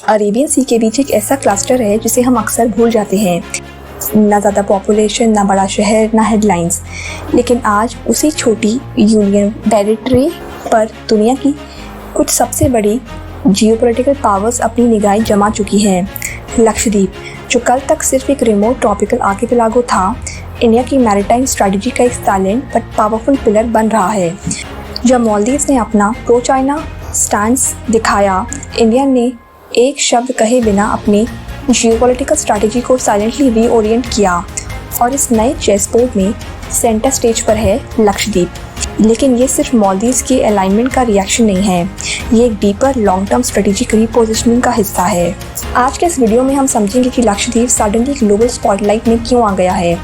Arabian सी के बीच एक ऐसा क्लस्टर है जिसे हम अक्सर भूल जाते हैं। ना ज़्यादा पॉपुलेशन, ना बड़ा शहर, ना हेडलाइंस, लेकिन आज उसी छोटी यूनियन टेरिटरी पर दुनिया की कुछ सबसे बड़ी जियोपॉलिटिकल पावर्स अपनी निगाहें जमा चुकी हैं। लक्षद्वीप, जो कल तक सिर्फ एक रिमोट ट्रॉपिकल आर्किपेलागो था, इंडिया की मैरीटाइम स्ट्रैटेजी का एक साइलेंट बट पावरफुल पिलर बन रहा है। जब मालदीव्स ने अपना प्रो चाइना स्टैंस दिखाया, इंडिया ने एक शब्द कहे बिना अपनी जियोपॉलिटिकल स्ट्रैटेजी को साइलेंटली रीओरिएंट किया और इस नए चेस बोर्ड में सेंटर स्टेज पर है लक्षद्वीप। लेकिन ये सिर्फ मालदीव्स के अलाइनमेंट का रिएक्शन नहीं है, ये एक deeper long term strategic repositioning का हिस्सा है। आज के इस वीडियो में हम समझेंगे कि लक्षद्वीप सडनली ग्लोबल स्पॉटलाइट में क्यों आ गया है,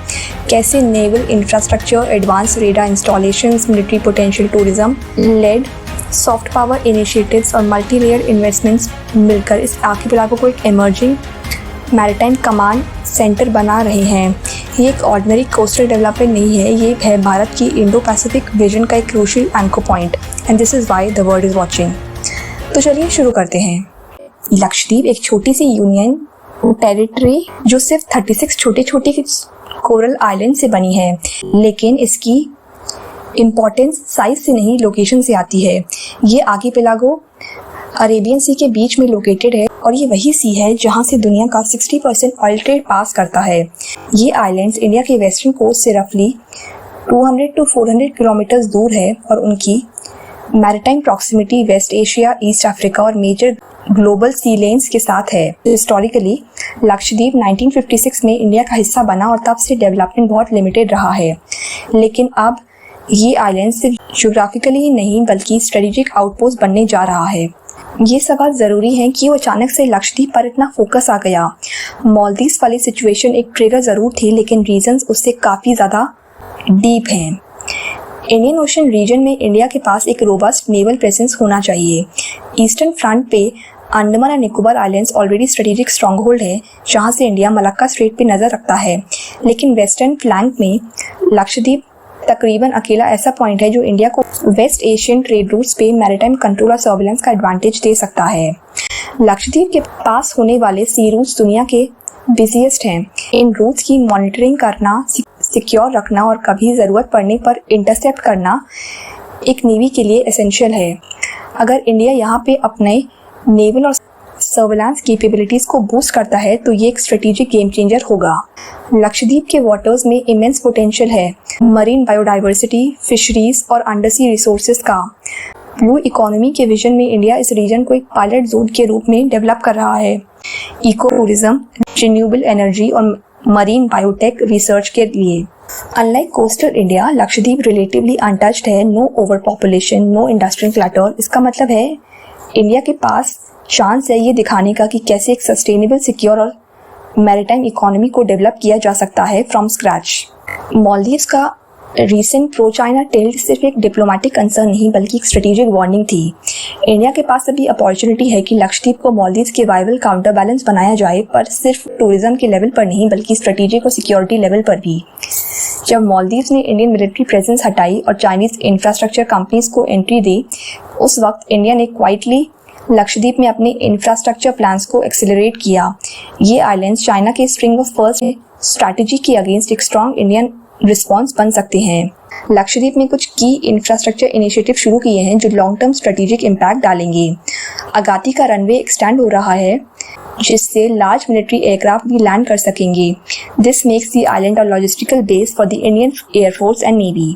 कैसे naval infrastructure, advance radar installations, military potential, tourism led soft power initiatives और मल्टी लेयर इन्वेस्टमेंट्स मिलकर इस आर्किपेलागो को एक इमर्जिंग मैरीटाइम कमांड सेंटर बना रहे हैं। ये एक ऑर्डिनरी कोस्टल डेवलपमेंट नहीं है, ये है भारत की इंडो पैसिफिक विजन का एक crucial anchor point, and this is why the world is watching. तो चलिए शुरू करते हैं। लक्षद्वीप एक छोटी सी यूनियन टेरिटरी जो सिर्फ 36 छोटे छोटे कोरल आइलैंड से बनी है, लेकिन इसकी इम्पोर्टेंस साइज से नहीं लोकेशन से आती है। ये आर्किपेलागो अरेबियन सी के बीच में लोकेटेड है और ये वही सी है जहाँ से दुनिया का 60% ऑयल ट्रेड पास करता है। ये आइलैंड्स इंडिया के वेस्टर्न कोस्ट से रफली 200 to 400 किलोमीटर दूर है और उनकी maritime proximity West Asia, East Africa और मेजर ग्लोबल सी लेन्स के साथ है। हिस्टोरिकली लक्षद्वीप 1956 में इंडिया का हिस्सा बना और तब से डेवलपमेंट बहुत लिमिटेड रहा है, लेकिन अब ये आइलैंड सिर्फ ज्योग्राफिकली ही नहीं बल्कि स्ट्रेटेजिक आउटपोस्ट बनने जा रहा है। ये सब बात ज़रूरी है कि वो अचानक से लक्षद्वीप पर इतना फोकस आ गया। मालदीव्स वाली सिचुएशन एक ट्रिगर ज़रूर थी, लेकिन रीजंस उससे काफ़ी ज़्यादा डीप हैं। इंडियन ओशन रीजन में इंडिया के पास एक रोबस्ट नेवल प्रेजेंस होना चाहिए। ईस्टर्न फ्रंट पे Andaman and Nicobar islands already strategic strong hold है, जहाँ से इंडिया मलक्का स्ट्रेट पे नज़र रखता है, लेकिन वेस्टर्न फ्लैंक में लक्षद्वीप तकरीबन अकेला ऐसा पॉइंट है जो इंडिया को वेस्ट एशियन ट्रेड रूट्स पे मैरीटाइम कंट्रोल और सर्विलेंस का एडवांटेज दे सकता है। लक्षद्वीप के पास होने वाले सी रूट्स दुनिया के बिजिएस्ट हैं। इन रूट्स की मॉनिटरिंग करना, सिक्योर रखना और कभी ज़रूरत पड़ने पर इंटरसेप्ट करना एक नेवी के लिए एसेंशियल है। अगर इंडिया यहाँ पे अपने नेवल और सर्विलांस कैपेबिलिटीज़ को बूस्ट करता है तो ये एक स्ट्रेटेजिक गेम चेंजर होगा। लक्षद्वीप के वाटर्स में इमेंस पोटेंशियल है, मरीन बायोडाइवर्सिटी, फिशरीज और अंडरसी रिसोर्सेज का। ब्लू इकोनॉमी के विजन में इंडिया इस रीजन को एक पायलट जोन के रूप में डेवलप कर रहा है। इको टूरिज्म, रिन्यूएबल एनर्जी और मरीन बायोटेक रिसर्च के लिए। Unlike coastal India, Lakshadweep relatively untouched है। No over population, no industrial clutter. इसका मतलब है इंडिया के पास चांस है ये दिखाने का कि कैसे एक सस्टेनेबल, सिक्योर और मैरीटाइम इकोनॉमी को डेवलप किया जा सकता है फ्रॉम स्क्रैच। मालदीव्स का रीसेंट प्रो चाइना टिल्ट सिर्फ एक डिप्लोमेटिक कंसर्न नहीं बल्कि एक स्ट्रेटेजिक वार्निंग थी। इंडिया के पास अभी अपॉर्चुनिटी है कि लक्षद्वीप को मालदीव्स के वाइबल काउंटर बैलेंस बनाया जाए, पर सिर्फ टूरिज्म के लेवल पर नहीं बल्कि स्ट्रेटेजिक और सिक्योरिटी लेवल पर भी। जब मालदीव्स ने इंडियन मिलिट्री प्रेजेंस हटाई और चाइनीज इंफ्रास्ट्रक्चर कंपनीज को एंट्री दी, उस वक्त इंडिया ने क्वाइटली लक्षद्वीप में अपने इंफ्रास्ट्रक्चर प्लान्स को एक्सेलरेट किया। ये आइलैंड्स चाइना के स्ट्रिंग ऑफ पर्ल्स स्ट्रैटेजी के अगेंस्ट एक स्ट्रॉन्ग इंडियन रिस्पॉन्स बन सकते हैं। लक्षद्वीप में कुछ की इंफ्रास्ट्रक्चर इनिशिएटिव शुरू किए हैं जो लॉन्ग टर्म स्ट्रेटेजिक इम्पैक्ट डालेंगे। अगाती का रनवे एक्सटेंड हो रहा है जिससे लार्ज मिलिट्री एयरक्राफ्ट भी लैंड कर सकेंगे। This makes the island a logistical base for the Indian air force and navy.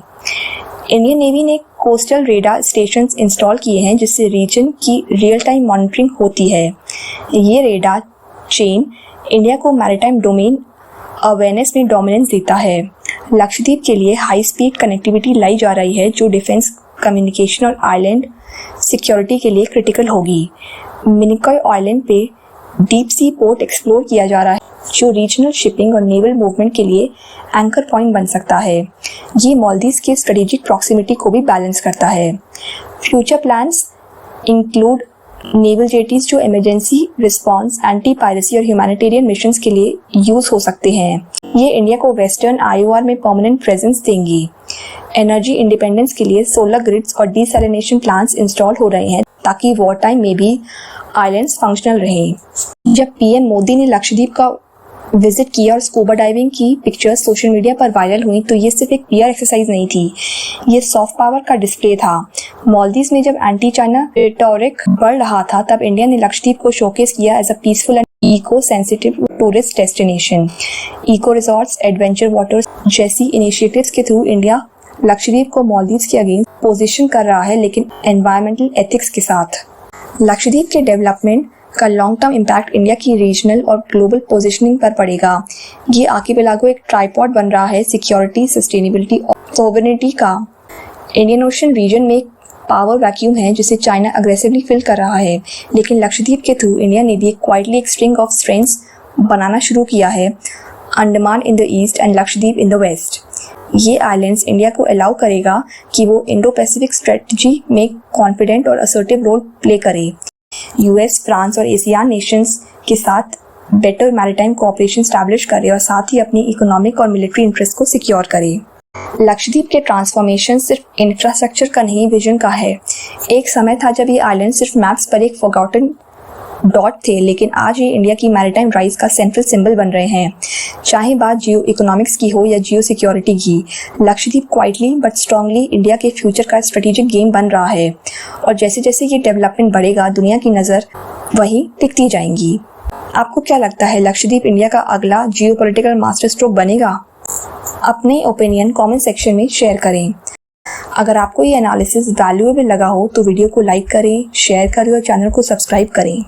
Indian navy ने कोस्टल रेडार स्टेशंस इंस्टॉल किए हैं जिससे रीजन की रियल टाइम मॉनिटरिंग होती है। ये रेडार चेन इंडिया को मैरीटाइम डोमेन अवेयरनेस में डोमिनेंस देता है। लक्षद्वीप के लिए हाई स्पीड कनेक्टिविटी लाई जा रही है जो डिफेंस, कम्युनिकेशन और आइलैंड सिक्योरिटी के लिए क्रिटिकल होगी। मिनिकॉय आइलैंड पे डीप सी पोर्ट एक्सप्लोर किया जा रहा है जो रीजनल शिपिंग और नेवल मूवमेंट के लिए एंकर पॉइंट बन सकता है। ये मालदीव्स के स्ट्रेटेजिक प्रॉक्सिमिटी को भी बैलेंस करता है। फ्यूचर प्लान्स इंक्लूड नेवल जेटीज जो इमरजेंसी रिस्पांस, एंटी पायरेसी और ह्यूमैनिटेरियन मिशंस के लिए यूज हो सकते हैं। ये इंडिया को वेस्टर्न आईओआर में परमानेंट प्रेजेंस देंगी। एनर्जी इंडिपेंडेंस के लिए सोलर ग्रिड्स और डिसैलिनेशन प्लांट्स इंस्टॉल हो रहे हैं ताकि वॉर टाइम में भी आइलैंड्स फंक्शनल रहे। जब पीएम मोदी ने लक्षद्वीप का विजिट किया और स्कूबा डाइविंग की पिक्चर्स सोशल मीडिया पर वायरल हुई तो ये सिर्फ एक पीआर एक्सरसाइज नहीं थी, ये सॉफ्ट पावर का डिस्प्ले था। मालदीव्स में जब एंटी चाइना रेटोरिक बढ़ रहा था तब इंडिया ने लक्षद्वीप को शोकेस किया as a peaceful and eco sensitive tourist destination. Eco resorts, adventure waters जैसी इनिशिएटिव्स के थ्रू इंडिया लक्षद्वीप को मालदीव्स के अगेंस्ट पोजीशन कर रहा है, लेकिन एनवायरमेंटल एथिक्स के साथ। लक्षद्वीप के डेवलपमेंट का लॉन्ग टर्म इम्पैक्ट इंडिया की रीजनल और ग्लोबल पोजीशनिंग पर पड़ेगा। ये आर्किपेलागो एक ट्राइपॉड बन रहा है सिक्योरिटी, सस्टेनेबिलिटी और सोवरेनिटी का। इंडियन ओशन रीजन में एक पावर वैक्यूम है जिसे चाइना अग्रेसिवली फिल कर रहा है, लेकिन लक्षद्वीप के थ्रू इंडिया ने भी क्वाइटली एक स्ट्रिंग ऑफ स्ट्रेंथ्स बनाना शुरू किया है, Andaman in the east and Lakshadweep in the west. ये आइलैंड्स इंडिया को अलाउ करेगा कि वो इंडो पैसिफिक स्ट्रेटजी में कॉन्फिडेंट और असर्टिव रोल प्ले करे, यूएस, फ्रांस और एशियान नेशंस के साथ बेटर मैरीटाइम कोऑपरेशन स्टैब्लिश करे और साथ ही अपनी इकोनॉमिक और मिलिट्री इंटरेस्ट को सिक्योर करे। लक्षद्वीप के ट्रांसफॉर्मेशन सिर्फ इंफ्रास्ट्रक्चर का नहीं, विजन का है। एक समय था जब ये आइलैंड सिर्फ मैप्स पर एक फॉरगॉटन डॉट थे, लेकिन आज ये इंडिया की मैरीटाइम राइज का सेंट्रल सिंबल बन रहे हैं। चाहे बात जियो इकोनॉमिक्स की हो या जियो सिक्योरिटी की, Lakshadweep quietly but strongly India के फ्यूचर का स्ट्रेटेजिक गेम बन रहा है और जैसे जैसे ये डेवलपमेंट बढ़ेगा दुनिया की नज़र वहीं टिकती जाएंगी। आपको क्या लगता है, लक्षद्वीप इंडिया का अगला जियोपॉलिटिकल मास्टर स्ट्रोक बनेगा? अपने ओपिनियन कमेंट सेक्शन में शेयर करें। अगर आपको ये एनालिसिस वैल्यूएबल लगा हो तो वीडियो को लाइक करें, शेयर करें और चैनल को सब्सक्राइब करें।